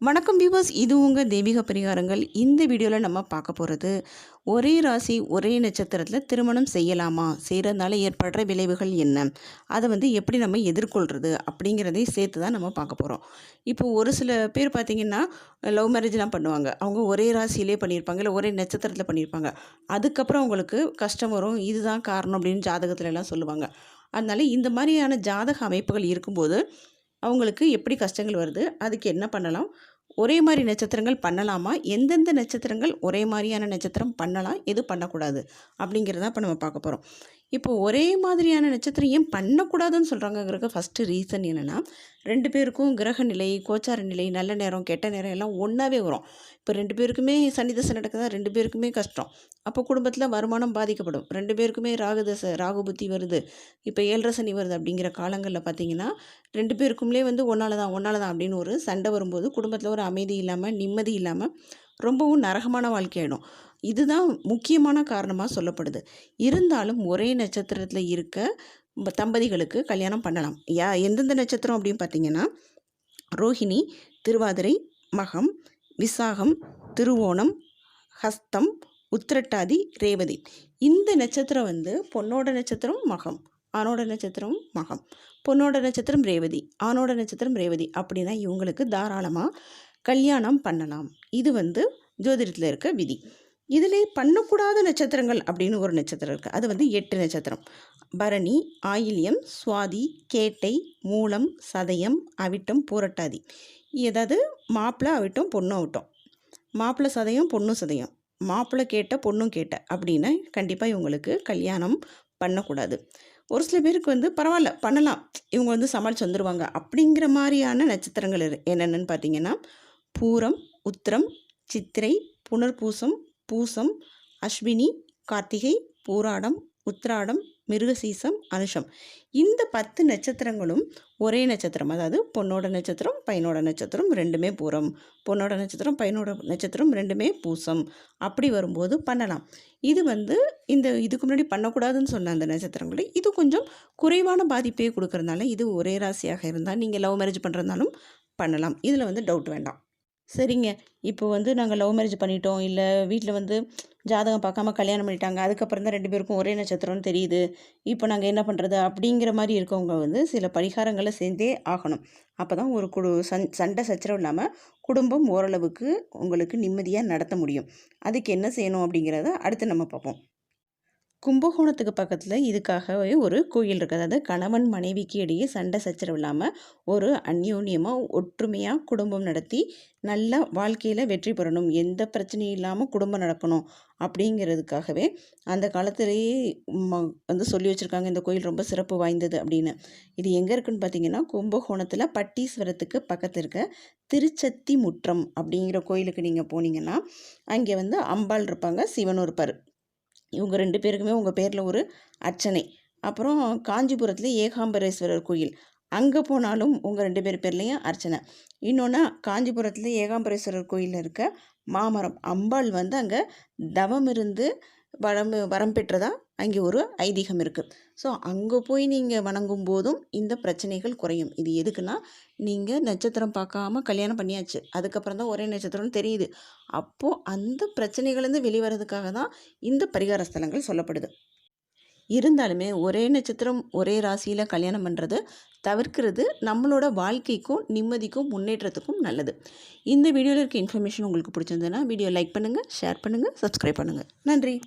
வணக்கம் வியூவர்ஸ், இது உங்கள் தெய்வீக பரிகாரங்கள். இந்த வீடியோவில் நம்ம பார்க்க போகிறது ஒரே ராசி ஒரே நட்சத்திரத்தில் திருமணம் செய்யலாமா, செய்கிறதுனால ஏற்படுற விளைவுகள் என்ன, அதை எப்படி நம்ம எதிர்கொள்கிறது அப்படிங்கிறதையும் சேர்த்து தான் நம்ம பார்க்க போகிறோம். இப்போது ஒரு சில பேர் பார்த்திங்கன்னா லவ் மேரேஜ்லாம் பண்ணுவாங்க. அவங்க ஒரே ராசியிலே பண்ணியிருப்பாங்க, இல்லை ஒரே நட்சத்திரத்தில் பண்ணியிருப்பாங்க. அதுக்கப்புறம் அவங்களுக்கு கஷ்டம் வரும், இதுதான் காரணம் அப்படின்னு ஜாதகத்துலலாம் சொல்லுவாங்க. அதனால் இந்த மாதிரியான ஜாதக அமைப்புகள் இருக்கும்போது அவங்களுக்கு எப்படி கஷ்டங்கள் வருது, அதுக்கு என்ன பண்ணலாம், ஒரே மாதிரி நட்சத்திரங்கள் பண்ணலாமா, எந்தெந்த நட்சத்திரங்கள் ஒரே மாதிரியான நட்சத்திரம் பண்ணலாம், எது பண்ணக்கூடாது அப்படிங்கிறத இப்போ நம்ம பார்க்க போகிறோம். இப்போ ஒரே மாதிரியான நட்சத்திரம் ஏன் பண்ணக்கூடாதுன்னு சொல்கிறாங்கங்கிறதுக்கு ஃபஸ்ட்டு ரீசன் என்னென்னா, 2 பேருக்கும் கிரக நிலை, கோச்சார நிலை, நல்ல நேரம் கெட்ட நேரம் எல்லாம் ஒன்றாவே வரும். இப்போ 2 பேருக்குமே சனி தசை நடக்குதா, 2 பேருக்குமே கஷ்டம். அப்போ குடும்பத்தில் வருமானம் பாதிக்கப்படும். 2 பேருக்குமே ராகு தசை, ராகு புத்தி வருது, இப்போ 7 சனி வருது அப்படிங்கிற காலங்களில் பார்த்திங்கன்னா 2 பேருக்குள்ளே ஒன்றால் தான் அப்படின்னு ஒரு சண்டை வரும்போது குடும்பத்தில் ஒரு அமைதி இல்லாமல், நிம்மதி இல்லாமல், ரொம்பவும் நரகமான வாழ்க்கையாயிடும். இதுதான் முக்கியமான காரணமாக சொல்லப்படுது. இருந்தாலும் ஒரே நட்சத்திரத்தில் இருக்க தம்பதிகளுக்கு கல்யாணம் பண்ணலாம். எந்தெந்த நட்சத்திரம் அப்படின்னு பார்த்தீங்கன்னா, ரோஹிணி, திருவாதிரை, மகம், விசாகம், திருவோணம், ஹஸ்தம், உத்திரட்டாதி, ரேவதி. இந்த நட்சத்திரம் பொண்ணோட நட்சத்திரம் மகம், ஆணோட நட்சத்திரம் மகம், பொண்ணோட நட்சத்திரம் ரேவதி, ஆணோட நட்சத்திரம் ரேவதி. அப்படின்னா இவங்களுக்கு தாராளமாக கல்யாணம் பண்ணலாம். இது ஜோதிடத்தில் இருக்க விதி. இதிலே பண்ணக்கூடாத நட்சத்திரங்கள் அப்படின்னு ஒரு நட்சத்திரம் இருக்குது. அது 8 நட்சத்திரம்: பரணி, ஆயில்யம், சுவாதி, கேட்டை, மூலம், சதயம், அவிட்டம், பூரட்டாதி. ஏதாவது மாப்பிள்ளை அவிட்டம், பொண்ணு அவிட்டம், மாப்பிள்ளை சதயம், பொண்ணு சதயம், மாப்பிள்ளை கேட்ட, பொண்ணும் கேட்ட அப்படின்னா கண்டிப்பாக இவங்களுக்கு கல்யாணம் பண்ணக்கூடாது. ஒரு சில பேருக்கு பரவாயில்ல பண்ணலாம், இவங்க சமாளித்து வந்துடுவாங்க அப்படிங்கிற மாதிரியான நட்சத்திரங்கள் என்னென்னு பார்த்தீங்கன்னா, பூரம், உத்திரம், சித்திரை, புனர்பூசம், பூசம், அஸ்வினி, கார்த்திகை, பூராடம், உத்திராடம், மிருகசீசம், அனுஷம். இந்த 10 நட்சத்திரங்களும் ஒரே நட்சத்திரம். அதாவது பொண்ணோட நட்சத்திரம், பையனோட நட்சத்திரம் ரெண்டுமே பூரம், பொண்ணோட நட்சத்திரம், பையனோட நட்சத்திரம் ரெண்டுமே பூசம். அப்படி வரும்போது பண்ணலாம். இது இதுக்கு முன்னாடி பண்ணக்கூடாதுன்னு சொன்ன அந்த நட்சத்திரங்களை இது கொஞ்சம் குறைவான பாதிப்பே கொடுக்கறதுனால, இது ஒரே ராசியாக இருந்தால் நீங்கள் லவ் மேரேஜ் பண்ணுறதுனாலும் பண்ணலாம். இதில் டவுட் வேண்டாம். சரிங்க, இப்போ நாங்கள் லவ் மேரேஜ் பண்ணிட்டோம், இல்லை வீட்டில் ஜாதகம் பார்க்காம கல்யாணம் பண்ணிட்டாங்க, அதுக்கப்புறம் தான் 2 பேருக்கும் ஒரே நட்சத்திரம்னு தெரியுது, இப்போ நாங்கள் என்ன பண்ணுறது அப்படிங்கிற மாதிரி இருக்கவங்க சில பரிகாரங்களை செஞ்சே ஆகணும். அப்போ தான் ஒரு சண்டை சச்சரவு இல்லாமல் குடும்பம் ஓரளவுக்கு உங்களுக்கு நிம்மதியாக நடத்த முடியும். அதுக்கு என்ன செய்யணும் அப்படிங்கிறத அடுத்து நம்ம பார்ப்போம். கும்பகோணத்துக்கு பக்கத்தில் இதுக்காகவே ஒரு கோயில் இருக்குது. அதாவது கணவன் மனைவிக்கு இடையே சண்டை சச்சரவு இல்லாமல் ஒரு அந்யோன்யமாக ஒற்றுமையாக குடும்பம் நடத்தி நல்ல வாழ்க்கையில் வெற்றி பெறணும், எந்த பிரச்சனையும் இல்லாமல் குடும்பம் நடக்கணும் அப்படிங்கிறதுக்காகவே அந்த காலத்திலேயே சொல்லி வச்சுருக்காங்க. இந்த கோயில் ரொம்ப சிறப்பு வாய்ந்தது அப்படின்னு. இது எங்கே இருக்குதுன்னு பார்த்தீங்கன்னா, கும்பகோணத்தில் பட்டீஸ்வரத்துக்கு பக்கத்தில் இருக்க திருச்சத்தி முற்றம் அப்படிங்கிற கோயிலுக்கு நீங்கள் போனீங்கன்னா, அங்கே அம்பாள் இருப்பாங்க, சிவனும் இருப்பார். இவங்க 2 பேருக்குமே உங்கள் பேரில் ஒரு அர்ச்சனை. அப்புறம் காஞ்சிபுரத்தில் ஏகாம்பரேஸ்வரர் கோயில், அங்கே போனாலும் உங்கள் 2 பேர் பேர்லேயும் அர்ச்சனை. இன்னொன்று, காஞ்சிபுரத்தில் ஏகாம்பரேஸ்வரர் கோயிலில் இருக்க மாமரம் அம்பாள் அங்கே தவம் இருந்து வரம் பெற்றதா அங்கே ஒரு ஐதீகம் இருக்குது. ஸோ அங்கே போய் நீங்கள் வணங்கும் போதும் இந்த பிரச்சனைகள் குறையும். இது எதுக்குன்னா, நீங்கள் நட்சத்திரம் பார்க்காம கல்யாணம் பண்ணியாச்சு, அதுக்கப்புறம் தான் ஒரே நட்சத்திரம்னு தெரியுது. அப்போது அந்த பிரச்சனைகள்லேருந்து வெளிவரதுக்காக தான் இந்த பரிகார ஸ்தலங்கள் சொல்லப்படுது. இருந்தாலுமே ஒரே நட்சத்திரம் ஒரே ராசியில் கல்யாணம் பண்ணுறது தவிர்க்கிறது நம்மளோட வாழ்க்கைக்கும் நிம்மதிக்கும் முன்னேற்றத்துக்கும் நல்லது. இந்த வீடியோவில் இருக்க இன்ஃபர்மேஷன் உங்களுக்கு பிடிச்சிருந்ததுன்னா வீடியோ லைக் பண்ணுங்கள், ஷேர் பண்ணுங்கள், சப்ஸ்கிரைப் பண்ணுங்கள். நன்றி.